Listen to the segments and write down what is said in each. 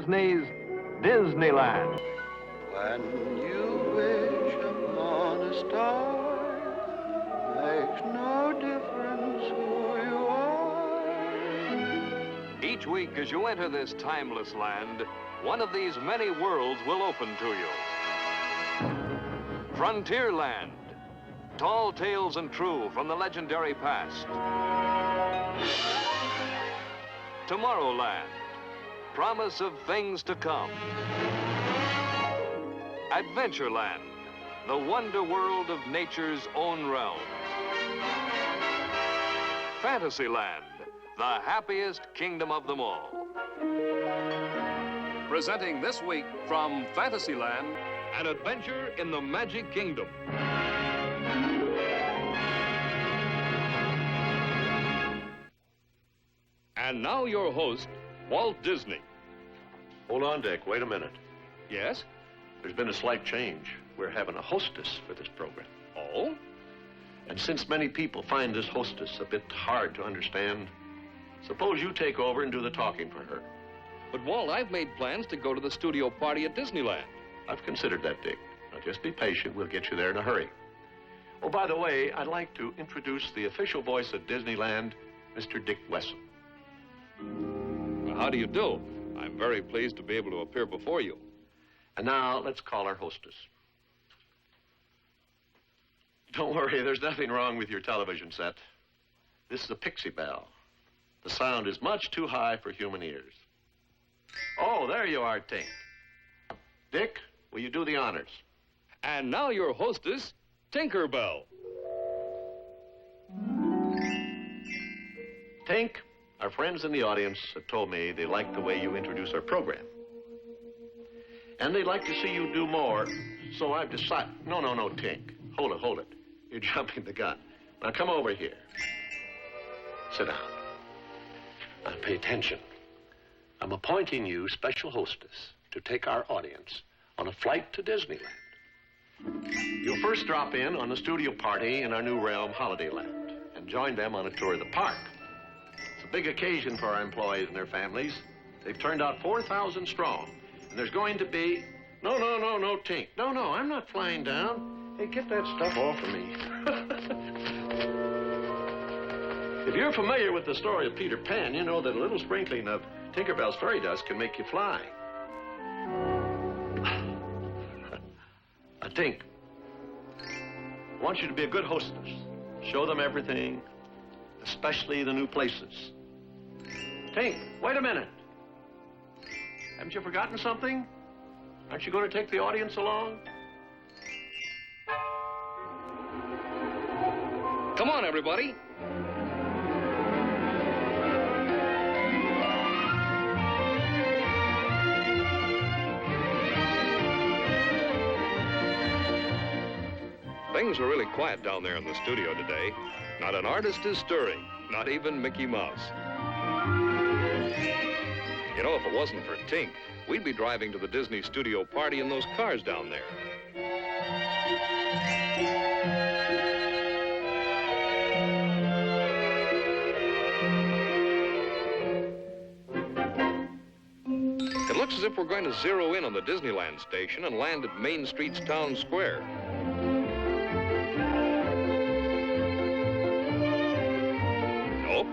Disney's Disneyland. When you wish upon a star, makes no difference who you are. Each week as you enter this timeless land, one of these many worlds will open to you. Frontierland, tall tales and true from the legendary past. Tomorrowland, promise of things to come. Adventureland, the wonder world of nature's own realm. Fantasyland, the happiest kingdom of them all. Presenting this week from Fantasyland, an adventure in the Magic Kingdom. And now your host, Walt Disney. Hold on, Dick. Wait a minute. Yes? There's been a slight change. We're having a hostess for this program. Oh? And since many people find this hostess a bit hard to understand, suppose you take over and do the talking for her. But, Walt, I've made plans to go to the studio party at Disneyland. I've considered that, Dick. Now, just be patient. We'll get you there in a hurry. Oh, by the way, I'd like to introduce the official voice of Disneyland, Mr. Dick Wessel. Well, how do you do? I'm very pleased to be able to appear before you. And now, let's call our hostess. Don't worry, there's nothing wrong with your television set. This is a pixie bell. The sound is much too high for human ears. Oh, there you are, Tink. Dick, will you do the honors? And now your hostess, Tinkerbell. Tink, our friends in the audience have told me they like the way you introduce our program. And they'd like to see you do more, so I've decided... No, Tink. Hold it. You're jumping the gun. Now, come over here. Sit down. Now, pay attention. I'm appointing you special hostess to take our audience on a flight to Disneyland. You'll first drop in on the studio party in our new realm, Holidayland, and join them on a tour of the park. It's a big occasion for our employees and their families. They've turned out 4,000 strong, and there's going to be... No, Tink. No, I'm not flying down. Hey, get that stuff off of me. If you're familiar with the story of Peter Pan, you know that a little sprinkling of Tinkerbell's fairy dust can make you fly. I think I want you to be a good hostess. Show them everything, especially the new places. Tink, wait a minute. Haven't you forgotten something? Aren't you going to take the audience along? Come on, everybody. Things are really quiet down there in the studio today. Not an artist is stirring, not even Mickey Mouse. You know, if it wasn't for Tink, we'd be driving to the Disney studio party in those cars down there. It looks as if we're going to zero in on the Disneyland station and land at Main Street's Town Square. Nope.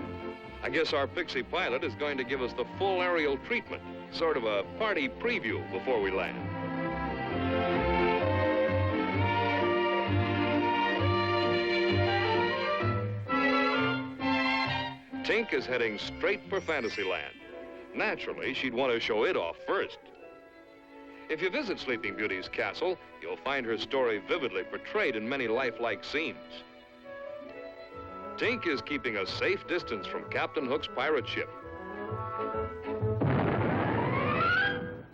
I guess our pixie pilot is going to give us the full aerial treatment, sort of a party preview before we land. Tink is heading straight for Fantasyland. Naturally, she'd want to show it off first. If you visit Sleeping Beauty's castle, you'll find her story vividly portrayed in many lifelike scenes. Tink is keeping a safe distance from Captain Hook's pirate ship.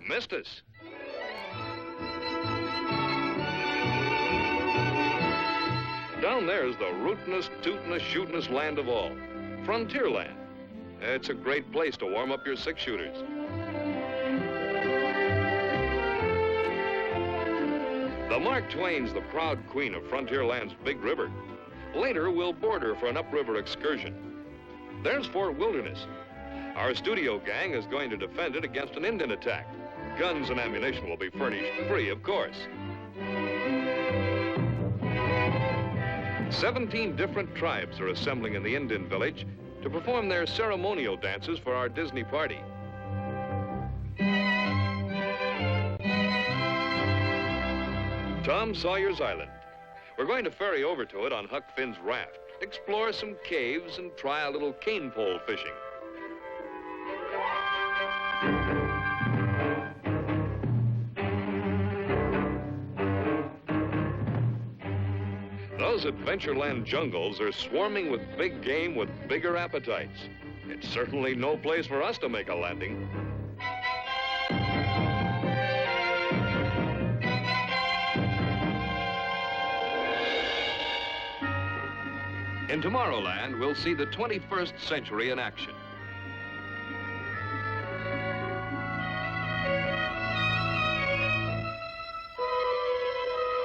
Missed us. Down there is the rootinest, tootinest, shootinest land of all, Frontierland. It's a great place to warm up your six-shooters. The Mark Twain's the proud queen of Frontierland's Big River. Later, we'll board her for an upriver excursion. There's Fort Wilderness, Our studio gang is going to defend it against an Indian attack. Guns and ammunition will be furnished free, of course. 17 different tribes are assembling in the Indian village to perform their ceremonial dances for our Disney party. Tom Sawyer's Island. We're going to ferry over to it on Huck Finn's raft, explore some caves, and try a little cane pole fishing. Those Adventureland jungles are swarming with big game with bigger appetites. It's certainly no place for us to make a landing. In Tomorrowland, we'll see the 21st century in action.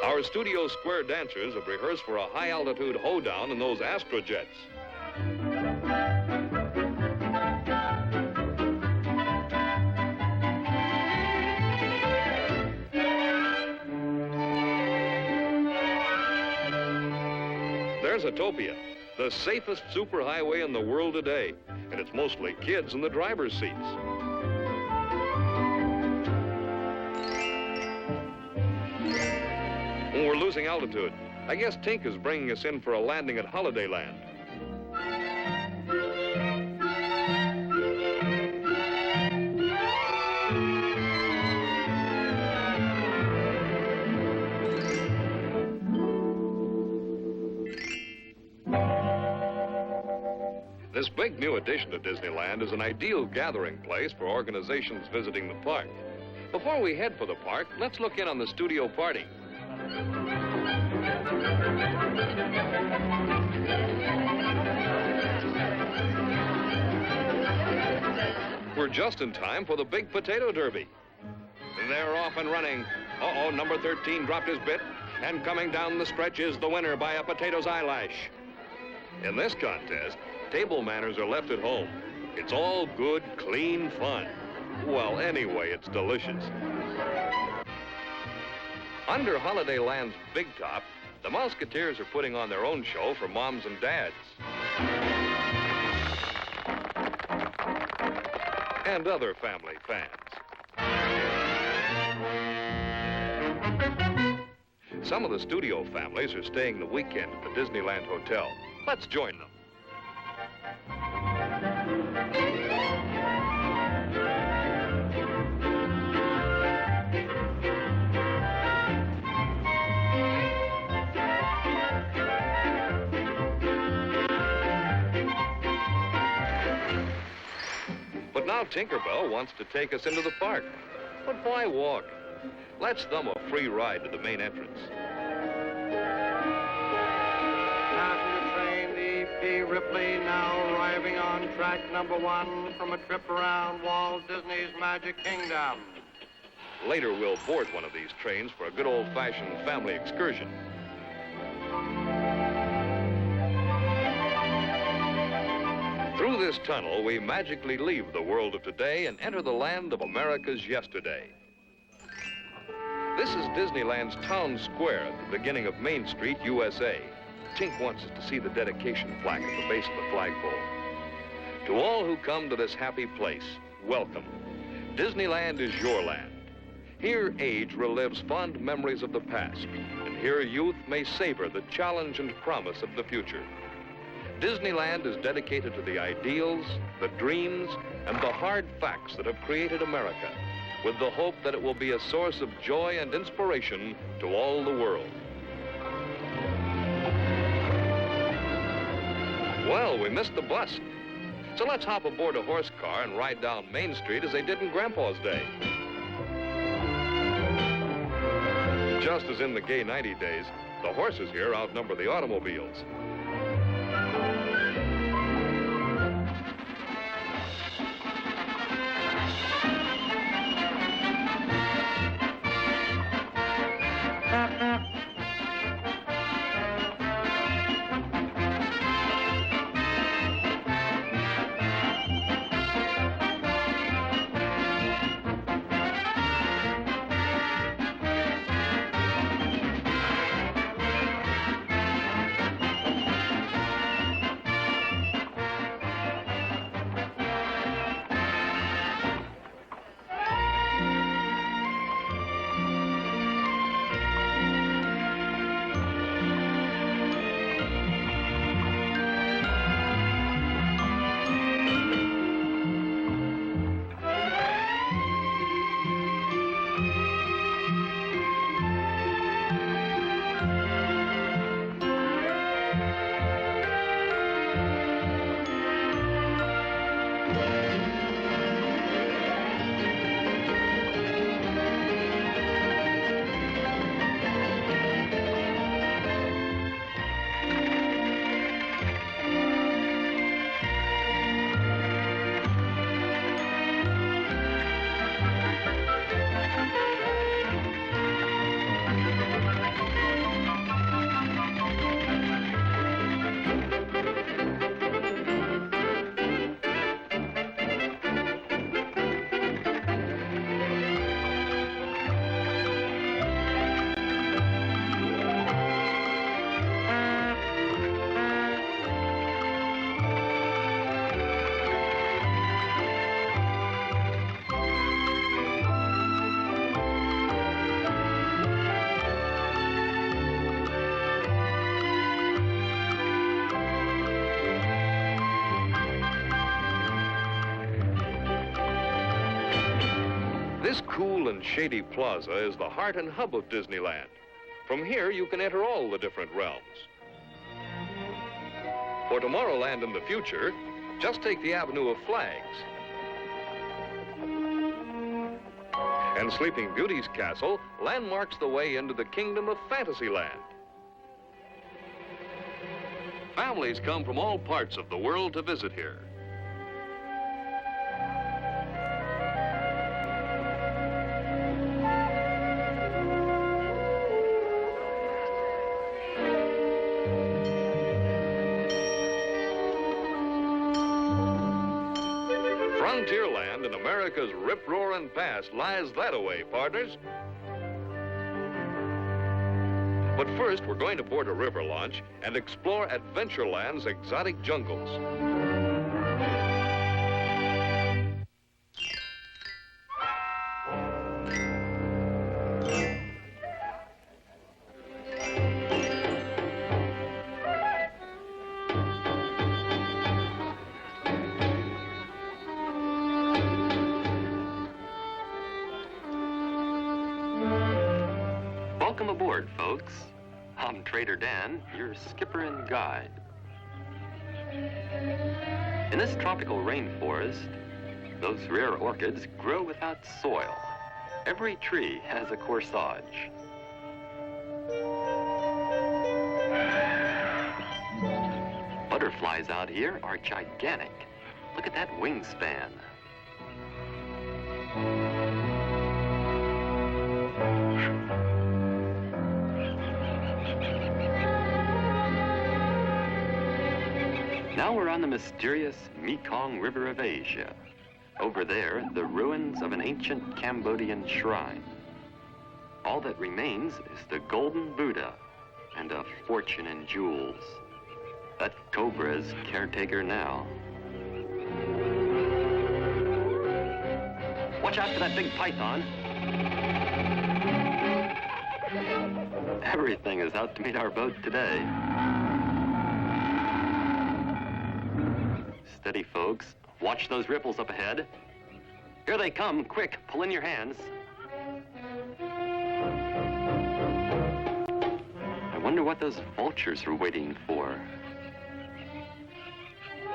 Our Studio Square dancers have rehearsed for a high-altitude hoedown in those astrojets. There's Autopia, the safest superhighway in the world today, and it's mostly kids in the driver's seats. We're losing altitude. I guess Tink is bringing us in for a landing at Holidayland. This big new addition to Disneyland is an ideal gathering place for organizations visiting the park. Before we head for the park, let's look in on the studio party. We're just in time for the big potato derby. They're off and running. Uh-oh, number 13 dropped his bit, and coming down the stretch is the winner by a potato's eyelash. In this contest, table manners are left at home. It's all good, clean fun. Well, anyway, it's delicious. Under Holidayland's big top, the Musketeers are putting on their own show for moms and dads. And other family fans. Some of the studio families are staying the weekend at the Disneyland Hotel. Let's join them. But now Tinkerbell wants to take us into the park. But why walk? Let's thumb a free ride to the main entrance. Passenger train E.P. Ripley now arriving on track number 1 from a trip around Walt Disney's Magic Kingdom. Later, we'll board one of these trains for a good old-fashioned family excursion. Through this tunnel, we magically leave the world of today and enter the land of America's yesterday. This is Disneyland's Town Square at the beginning of Main Street, USA. Tink wants us to see the dedication plaque at the base of the flagpole. To all who come to this happy place, welcome. Disneyland is your land. Here, age relives fond memories of the past, and here youth may savor the challenge and promise of the future. Disneyland is dedicated to the ideals, the dreams, and the hard facts that have created America, with the hope that it will be a source of joy and inspiration to all the world. Well, we missed the bus. So let's hop aboard a horse car and ride down Main Street as they did in Grandpa's day. Just as in the gay 90 days, the horses here outnumber the automobiles. This cool and shady plaza is the heart and hub of Disneyland. From here, you can enter all the different realms. For Tomorrowland in the future, just take the Avenue of Flags. And Sleeping Beauty's castle landmarks the way into the kingdom of Fantasyland. Families come from all parts of the world to visit here. Frontierland in America's rip-roaring past lies that away, partners. But first, we're going to board a river launch and explore Adventureland's exotic jungles. Welcome aboard, folks. I'm Trader Dan, your skipper and guide. In this tropical rainforest, those rare orchids grow without soil. Every tree has a corsage. Butterflies out here are gigantic. Look at that wingspan. Now we're on the mysterious Mekong River of Asia. Over there, the ruins of an ancient Cambodian shrine. All that remains is the golden Buddha and a fortune in jewels. That cobra's caretaker now. Watch out for that big python. Everything is out to meet our boat today. Steady, folks. Watch those ripples up ahead. Here they come. Quick, pull in your hands. I wonder what those vultures are waiting for.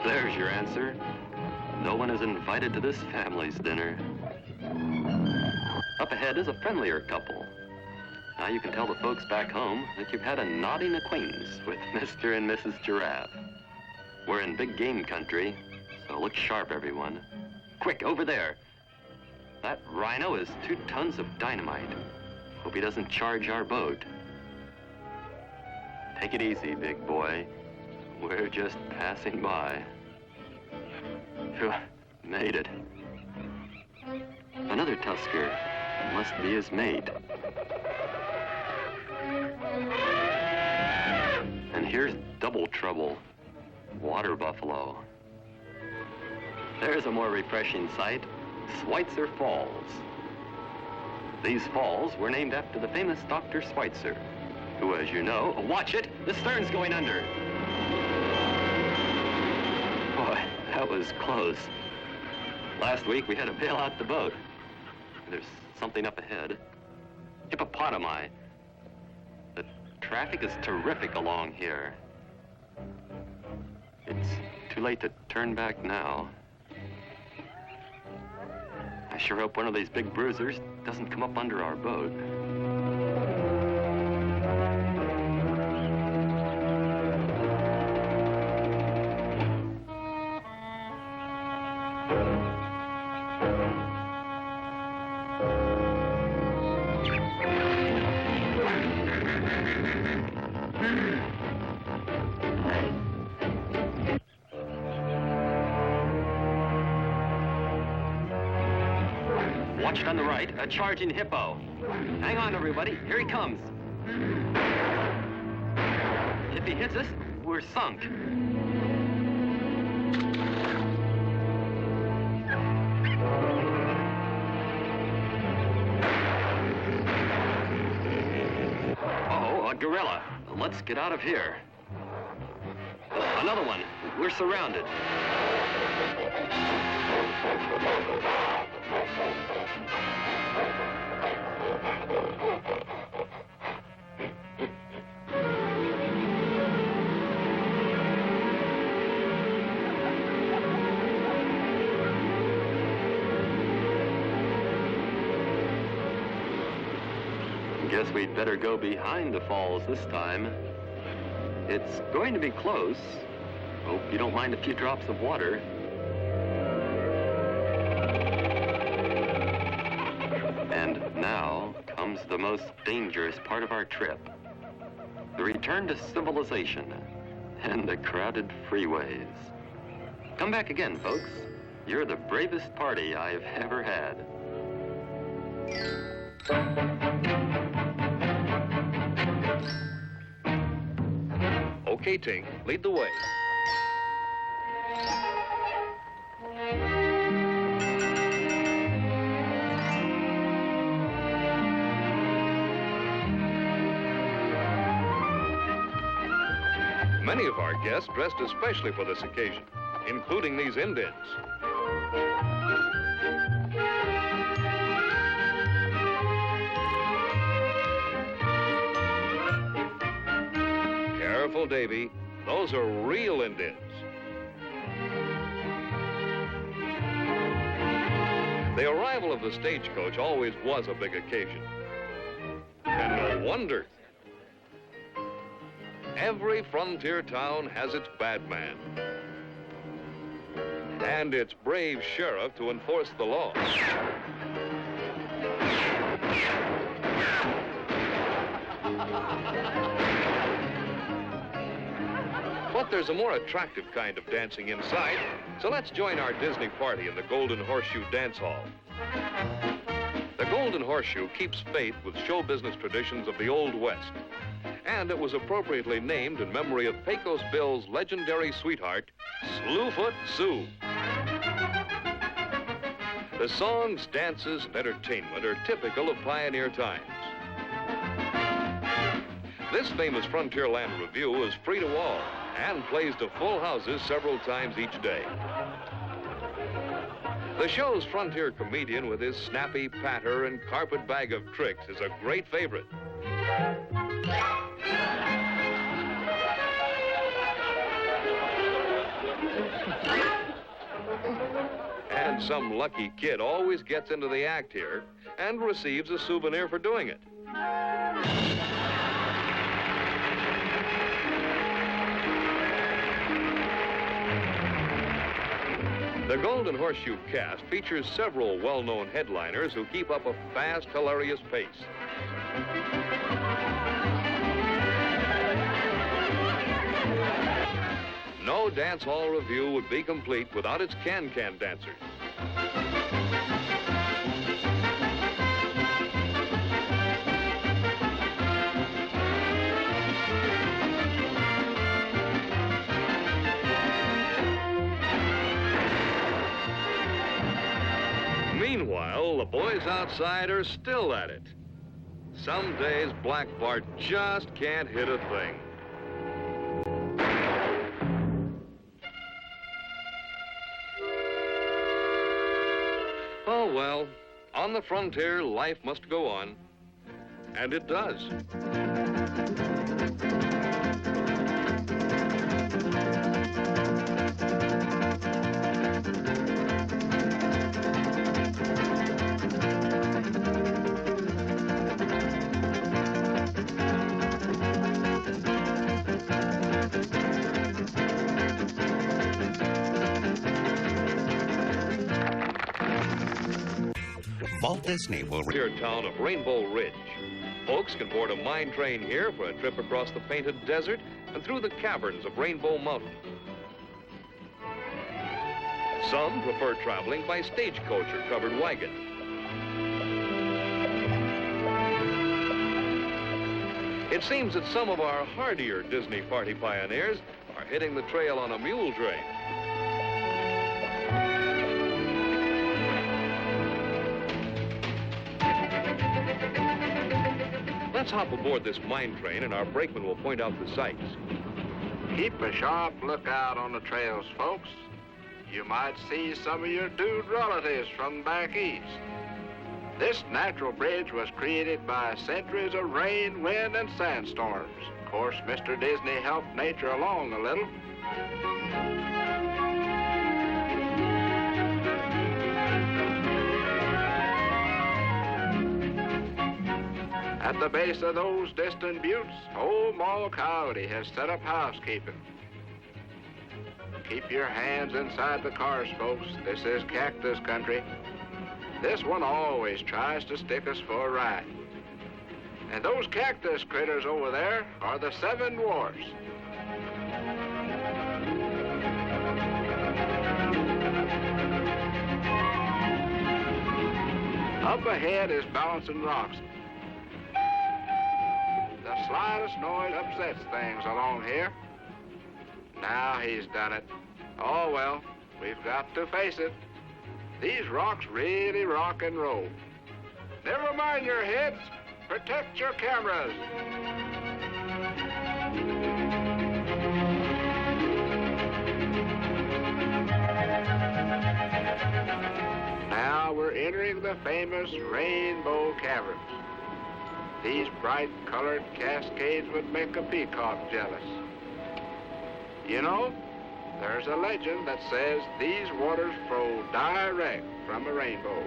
There's your answer. No one is invited to this family's dinner. Up ahead is a friendlier couple. Now you can tell the folks back home that you've had a nodding acquaintance with Mr. and Mrs. Giraffe. We're in big game country, so look sharp, everyone. Quick, over there. That rhino is 2 tons of dynamite. Hope he doesn't charge our boat. Take it easy, big boy. We're just passing by. Phew, made it. Another tusker. Must be his mate. And here's double trouble. Water buffalo. There's a more refreshing sight. Schweitzer Falls. These falls were named after the famous Dr. Schweitzer, who, as you know, watch it, the stern's going under. Boy, that was close. Last week we had to bail out the boat. There's something up ahead. Hippopotami. The traffic is terrific along here. It's too late to turn back now. I sure hope one of these big bruisers doesn't come up under our boat. Watch it on the right, a charging hippo. Hang on, everybody, here he comes. If he hits us, we're sunk. Uh-oh, a gorilla. Let's get out of here. Another one. We're surrounded. Guess we'd better go behind the falls this time. It's going to be close. Hope you don't mind a few drops of water. And now comes the most dangerous part of our trip. The return to civilization and the crowded freeways. Come back again, folks. You're the bravest party I've ever had. Okay, Tink, lead the way. Many of our guests dressed especially for this occasion, including these Indians. Careful, Davy. Those are real Indians. The arrival of the stagecoach always was a big occasion. And no wonder. Every frontier town has its bad man. And its brave sheriff to enforce the law. But there's a more attractive kind of dancing inside, so let's join our Disney party in the Golden Horseshoe Dance Hall. The Golden Horseshoe keeps faith with show business traditions of the Old West, and it was appropriately named in memory of Pecos Bill's legendary sweetheart, Slewfoot Sue. The songs, dances, and entertainment are typical of pioneer times. This famous Frontierland review is free to all and plays to full houses several times each day. The show's frontier comedian with his snappy patter and carpet bag of tricks is a great favorite. And some lucky kid always gets into the act here and receives a souvenir for doing it. The Golden Horseshoe cast features several well-known headliners who keep up a fast, hilarious pace. No dance hall review would be complete without its can-can dancers. Meanwhile, the boys outside are still at it. Some days, Black Bart just can't hit a thing. Oh, well, on the frontier, life must go on. And it does. Walt Disney will... Here town of Rainbow Ridge. Folks can board a mine train here for a trip across the painted desert and through the caverns of Rainbow Mountain. Some prefer traveling by stagecoach or covered wagon. It seems that some of our hardier Disney party pioneers are hitting the trail on a mule train. Let's hop aboard this mine train and our brakeman will point out the sights. Keep a sharp lookout on the trails, folks. You might see some of your dude relatives from back east. This natural bridge was created by centuries of rain, wind, and sandstorms. Of course, Mr. Disney helped nature along a little. At the base of those distant buttes, old Mall Coyote has set up housekeeping. Keep your hands inside the cars, folks. This is cactus country. This one always tries to stick us for a ride. And those cactus critters over there are the 7 dwarfs. Up ahead is Balancing Rocks. The slightest noise upsets things along here. Now he's done it. Oh, well, we've got to face it. These rocks really rock and roll. Never mind your heads. Protect your cameras. Now we're entering the famous Rainbow Caverns. These bright colored cascades would make a peacock jealous. You know, there's a legend that says these waters flow direct from a rainbow.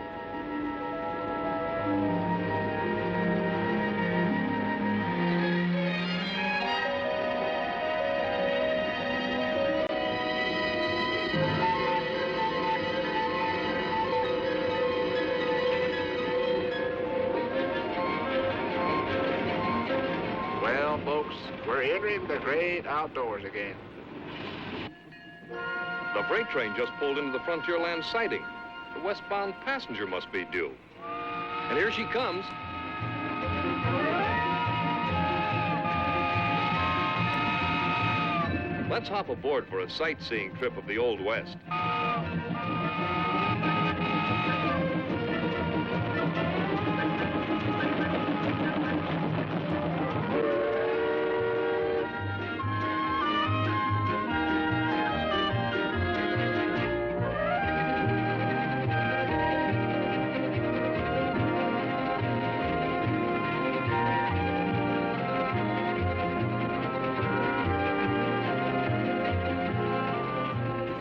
Well, folks, we're entering the great outdoors again. The freight train just pulled into the Frontierland siding. The westbound passenger must be due. And here she comes. Let's hop aboard for a sightseeing trip of the Old West.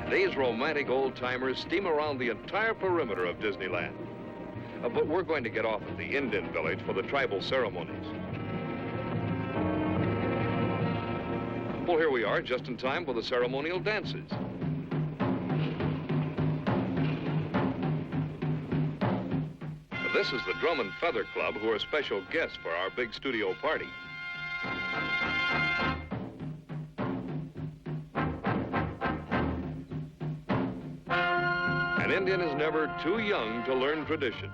These romantic old-timers steam around the entire perimeter of Disneyland. But we're going to get off at the Indian village for the tribal ceremonies. Well, here we are, just in time for the ceremonial dances. This is the Drum and Feather Club, who are special guests for our big studio party. An Indian is never too young to learn tradition.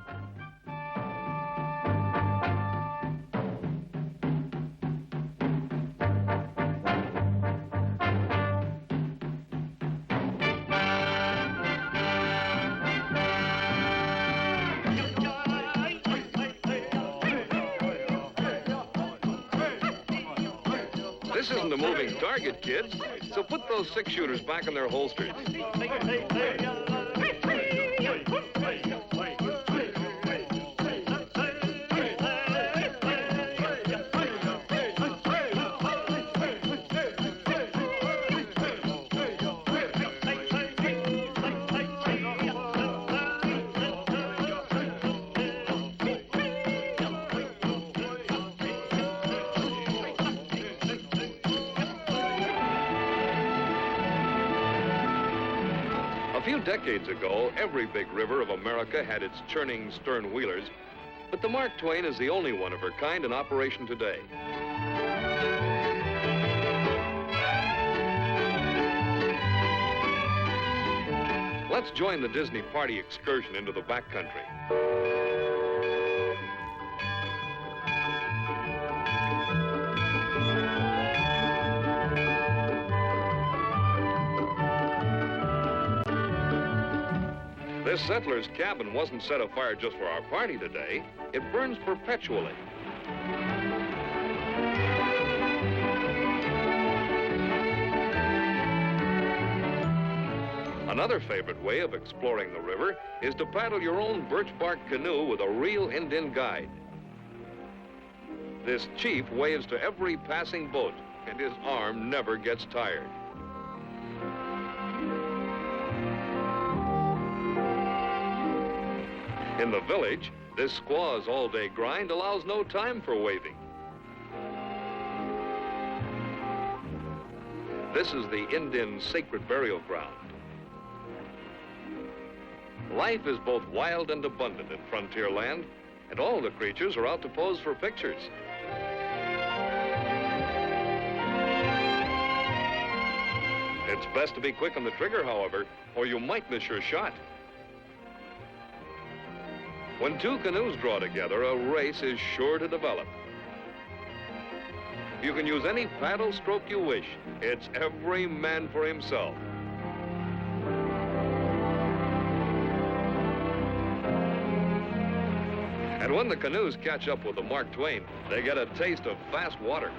This isn't a moving target, kids, so put those 6-shooters back in their holsters. A few decades ago, every big river of America had its churning stern wheelers, but the Mark Twain is the only one of her kind in operation today. Let's join the Disney party excursion into the backcountry. This settler's cabin wasn't set afire just for our party today. It burns perpetually. Another favorite way of exploring the river is to paddle your own birch bark canoe with a real Indian guide. This chief waves to every passing boat, and his arm never gets tired. In the village, this squaw's all-day grind allows no time for waving. This is the Indian sacred burial ground. Life is both wild and abundant in frontier land, and all the creatures are out to pose for pictures. It's best to be quick on the trigger, however, or you might miss your shot. When two canoes draw together, a race is sure to develop. You can use any paddle stroke you wish. It's every man for himself. And when the canoes catch up with the Mark Twain, they get a taste of fast water.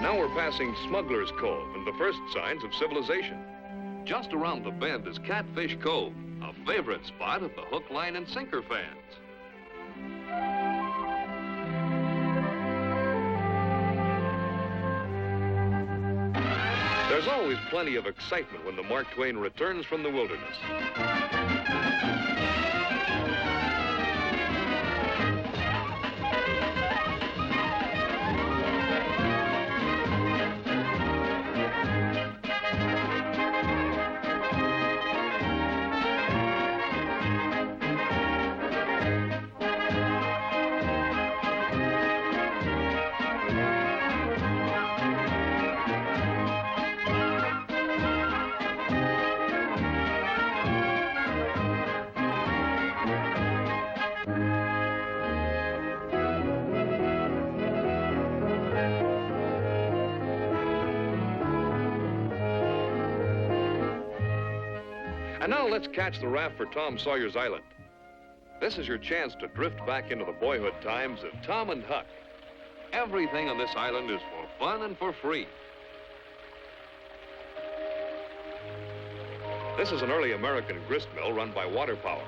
Now we're passing Smuggler's Cove and the first signs of civilization. Just around the bend is Catfish Cove, a favorite spot of the hook, line, and sinker fans. There's always plenty of excitement when the Mark Twain returns from the wilderness. And now let's catch the raft for Tom Sawyer's Island. This is your chance to drift back into the boyhood times of Tom and Huck. Everything on this island is for fun and for free. This is an early American grist mill run by water power.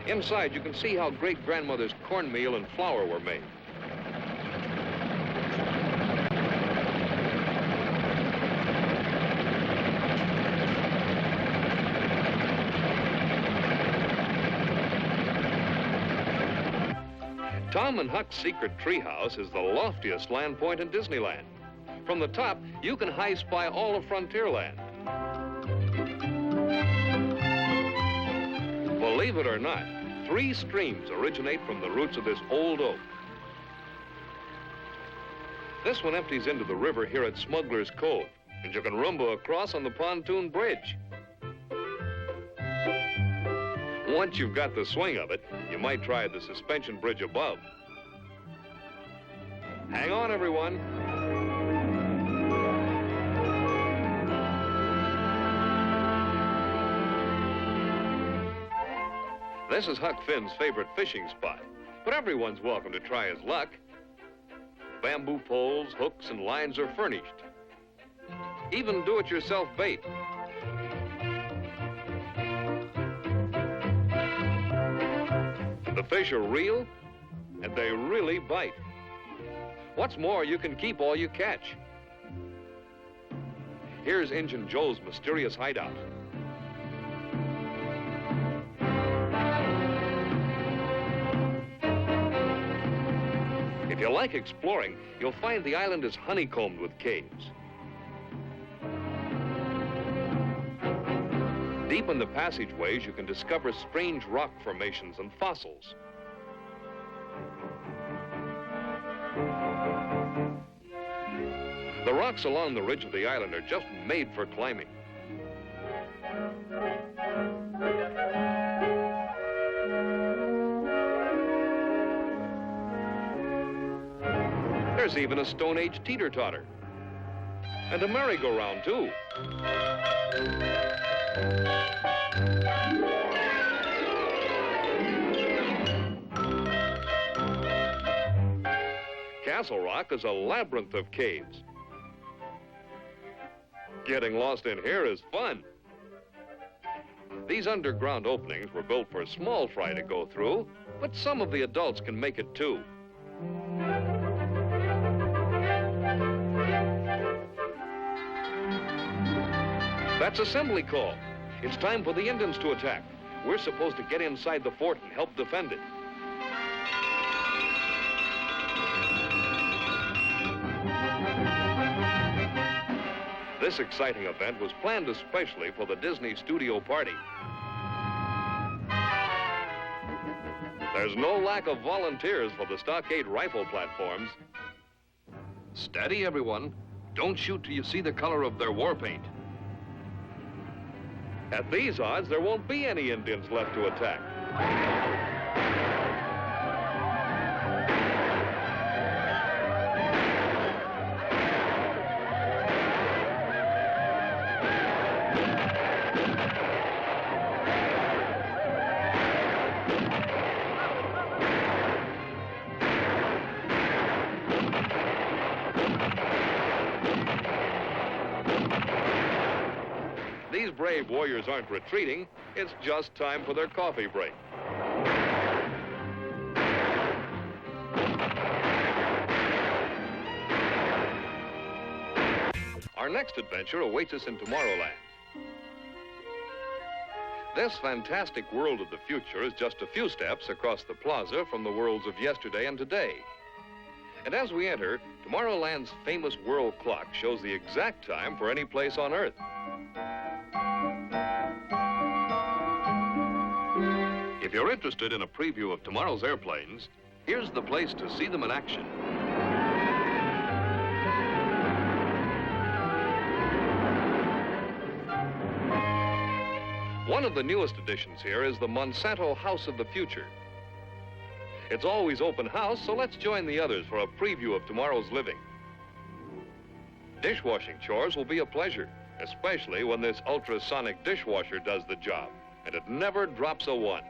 Inside, you can see how great-grandmother's cornmeal and flour were made. Tom and Huck's secret treehouse is the loftiest land point in Disneyland. From the top, you can high-spy all of Frontierland. Believe it or not, 3 streams originate from the roots of this old oak. This one empties into the river here at Smuggler's Cove, and you can rumble across on the pontoon bridge. Once you've got the swing of it, you might try the suspension bridge above. Hang on, everyone. This is Huck Finn's favorite fishing spot, but everyone's welcome to try his luck. Bamboo poles, hooks, and lines are furnished. Even do-it-yourself bait. The fish are real, and they really bite. What's more, you can keep all you catch. Here's Injun Joe's mysterious hideout. If you like exploring, you'll find the island is honeycombed with caves. Deep in the passageways, you can discover strange rock formations and fossils. The rocks along the ridge of the island are just made for climbing. There's even a Stone Age teeter-totter. And a merry-go-round, too. Castle Rock is a labyrinth of caves. Getting lost in here is fun. These underground openings were built for small fry to go through, but some of the adults can make it too. That's assembly call. It's time for the Indians to attack. We're supposed to get inside the fort and help defend it. This exciting event was planned especially for the Disney studio party. There's no lack of volunteers for the stockade rifle platforms. Steady, everyone. Don't shoot till you see the color of their war paint. At these odds, there won't be any Indians left to attack. These brave warriors aren't retreating. It's just time for their coffee break. Our next adventure awaits us in Tomorrowland. This fantastic world of the future is just a few steps across the plaza from the worlds of yesterday and today. And as we enter, Tomorrowland's famous world clock shows the exact time for any place on Earth. If you're interested in a preview of tomorrow's airplanes, here's the place to see them in action. One of the newest additions here is the Monsanto House of the Future. It's always open house, so let's join the others for a preview of tomorrow's living. Dishwashing chores will be a pleasure, especially when this ultrasonic dishwasher does the job, and it never drops a one.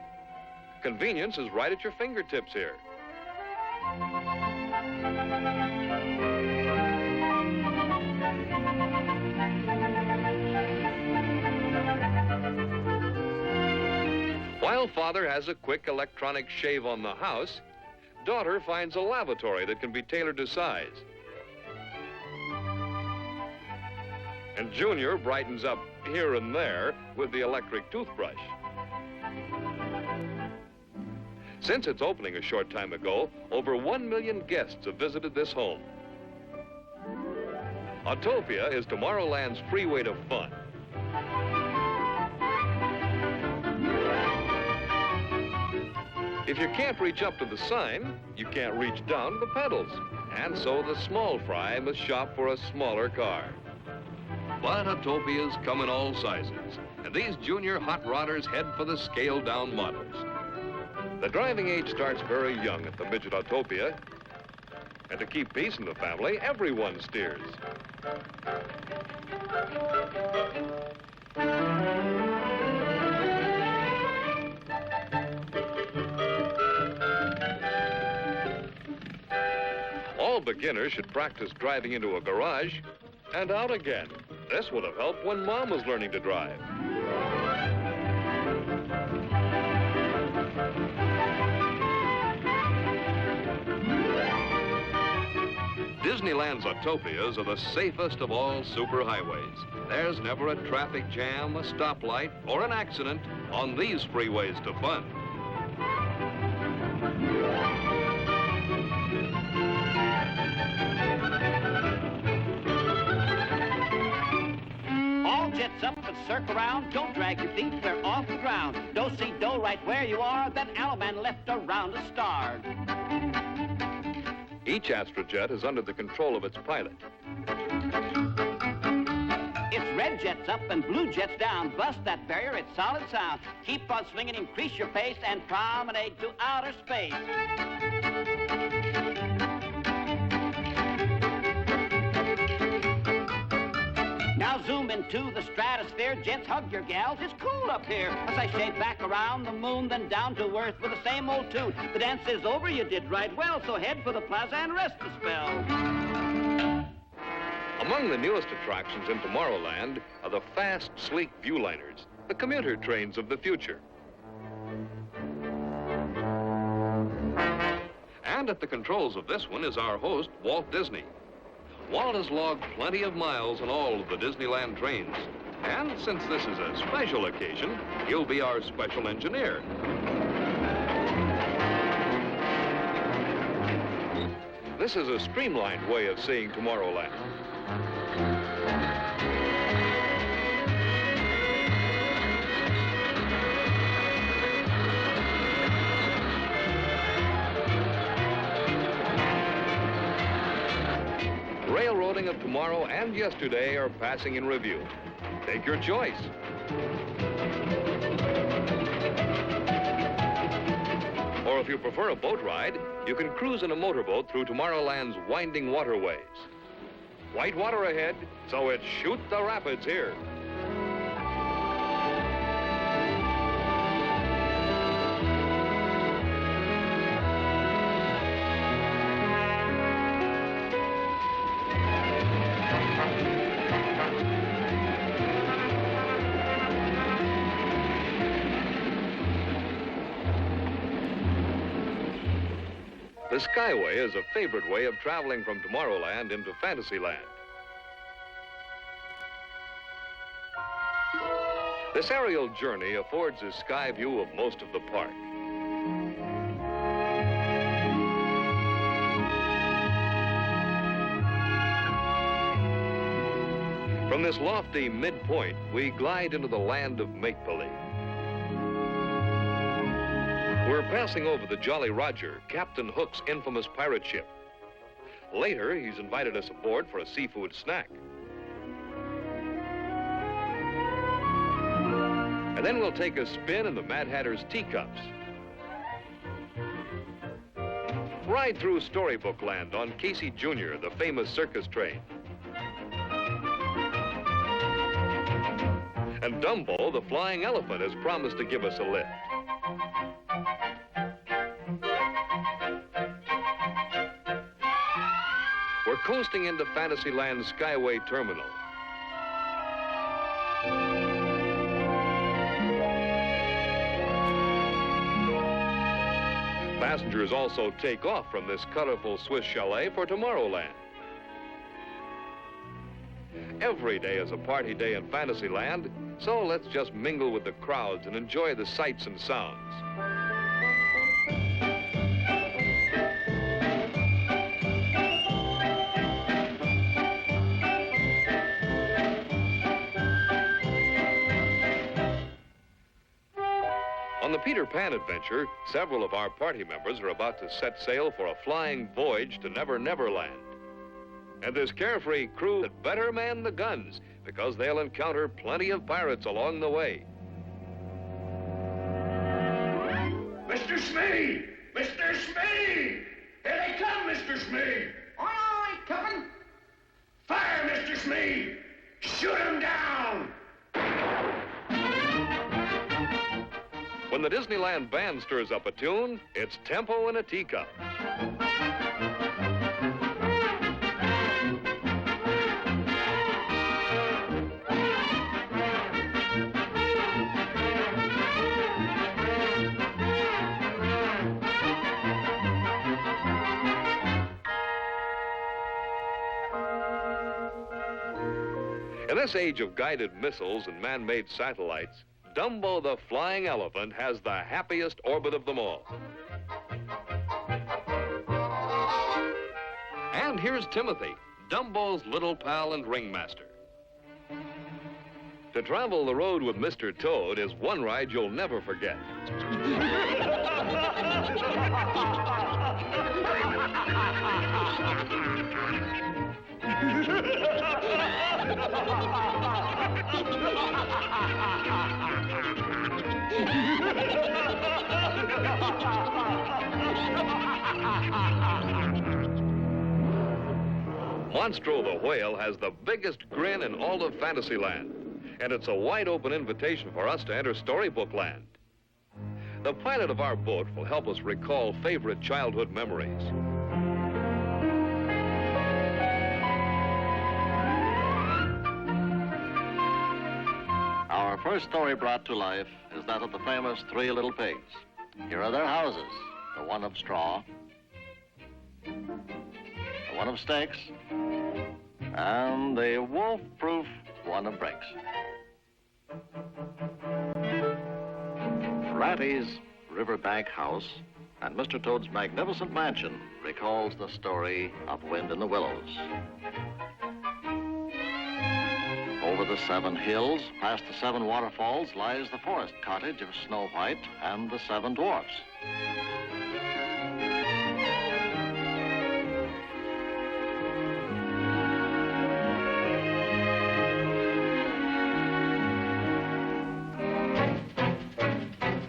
Convenience is right at your fingertips here. While father has a quick electronic shave on the house, daughter finds a lavatory that can be tailored to size. And Junior brightens up here and there with the electric toothbrush. Since its opening a short time ago, over 1 million guests have visited this home. Autopia is Tomorrowland's freeway to fun. If you can't reach up to the sign, you can't reach down to the pedals. And so the small fry must shop for a smaller car. But Autopias come in all sizes, and these junior hot rodders head for the scaled-down models. The driving age starts very young at the midget Autopia, and to keep peace in the family, everyone steers. All beginners should practice driving into a garage and out again. This would have helped when Mom was learning to drive. Disneyland's Autopias are the safest of all superhighways. There's never a traffic jam, a stoplight, or an accident on these freeways to fun. All jets up and circle around. Don't drag your feet, they're off the ground. Do-si-do right where you are. That Alaman left around a star. Each Astrojet is under the control of its pilot. It's red jets up and blue jets down. Bust that barrier, it's solid sound. Keep on swinging, increase your pace, and promenade to outer space. Now zoom in to the stratosphere. Gents, hug your gals. It's cool up here. As I shade back around the moon, then down to earth with the same old tune. The dance is over, you did right well, so head for the plaza and rest a spell. Among the newest attractions in Tomorrowland are the fast, sleek viewliners, the commuter trains of the future. And at the controls of this one is our host, Walt Disney. Walt has logged plenty of miles on all of the Disneyland trains. And since this is a special occasion, he'll be our special engineer. This is a streamlined way of seeing Tomorrowland. Railroading of tomorrow and yesterday are passing in review. Take your choice. Or if you prefer a boat ride, you can cruise in a motorboat through Tomorrowland's winding waterways. White water ahead, so it's shoot the rapids here. The Skyway is a favorite way of traveling from Tomorrowland into Fantasyland. This aerial journey affords a sky view of most of the park. From this lofty midpoint, we glide into the land of make-believe. We're passing over the Jolly Roger, Captain Hook's infamous pirate ship. Later, he's invited us aboard for a seafood snack. And then we'll take a spin in the Mad Hatter's teacups. Ride through Storybook Land on Casey Jr., the famous circus train. And Dumbo, the flying elephant, has promised to give us a lift. We're coasting into Fantasyland's Skyway Terminal. Passengers also take off from this colorful Swiss chalet for Tomorrowland. Every day is a party day in Fantasyland, so let's just mingle with the crowds and enjoy the sights and sounds. On the Peter Pan adventure, several of our party members are about to set sail for a flying voyage to Never Never Land. And this carefree crew had better man the guns, because they'll encounter plenty of pirates along the way. Mr. Smee! Mr. Smee! Here they come, Mr. Smee! Aye, coming. Fire, Mr. Smee! Shoot 'em down! When the Disneyland band stirs up a tune, it's tempo in a teacup. In this age of guided missiles and man-made satellites, Dumbo the Flying Elephant has the happiest orbit of them all. And here's Timothy, Dumbo's little pal and ringmaster. To travel the road with Mr. Toad is one ride you'll never forget. Monstro the Whale has the biggest grin in all of Fantasyland. And it's a wide open invitation for us to enter storybook land. The pilot of our boat will help us recall favorite childhood memories. Our first story brought to life is that of the famous Three Little Pigs. Here are their houses, the one of straw, the one of stakes, and the wolf-proof one of bricks. Ratty's riverbank house and Mr. Toad's magnificent mansion recalls the story of Wind in the Willows. Over the 7 hills, past the 7 waterfalls, lies the forest cottage of Snow White and the 7 dwarfs.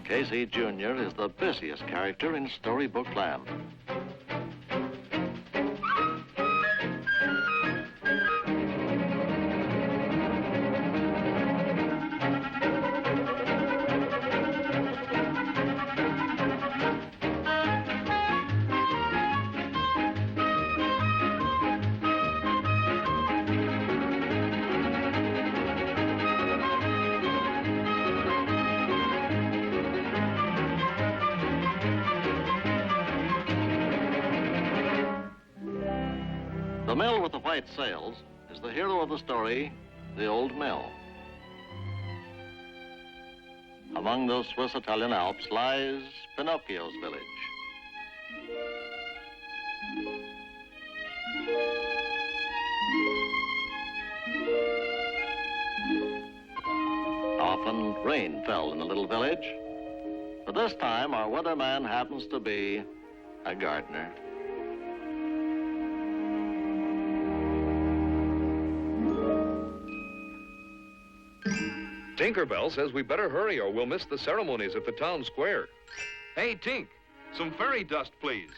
Casey Jr. is the busiest character in storybook land. The mill with the white sails is the hero of the story, the old mill. Among those Swiss-Italian Alps lies Pinocchio's village. Often rain fell in the little village, but this time our weatherman happens to be a gardener. Tinkerbell says we better hurry or we'll miss the ceremonies at the town square. Hey, Tink, some fairy dust, please.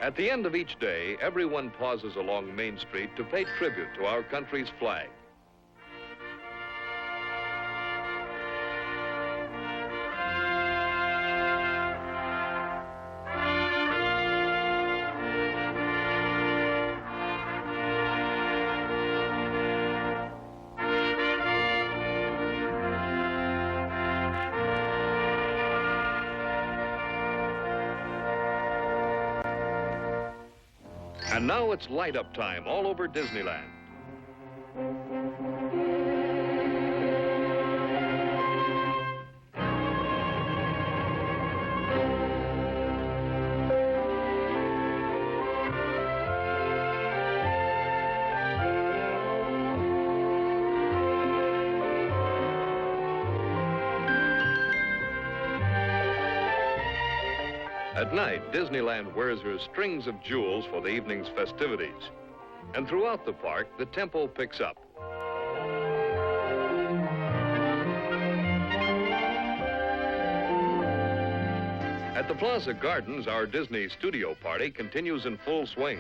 At the end of each day, everyone pauses along Main Street to pay tribute to our country's flag. And now it's light-up time all over Disneyland. At night, Disneyland wears her strings of jewels for the evening's festivities. And throughout the park, the tempo picks up. At the Plaza Gardens, our Disney studio party continues in full swing.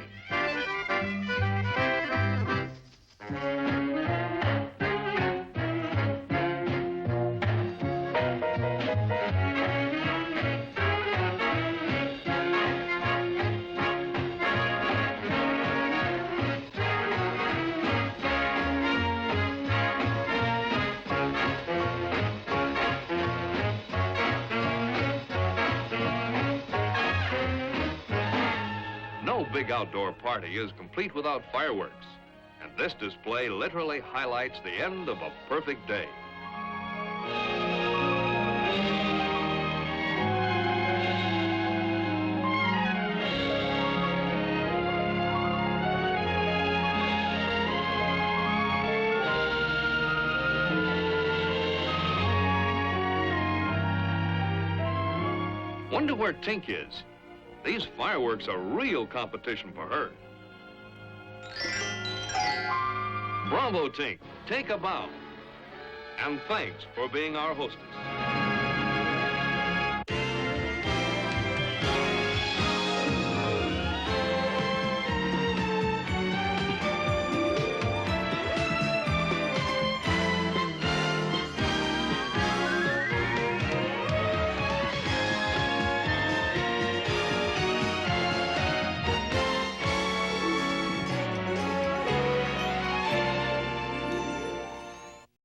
No big outdoor party is complete without fireworks. And this display literally highlights the end of a perfect day. Wonder where Tink is. These fireworks are real competition for her. Bravo, Tink. Take a bow. And thanks for being our hostess.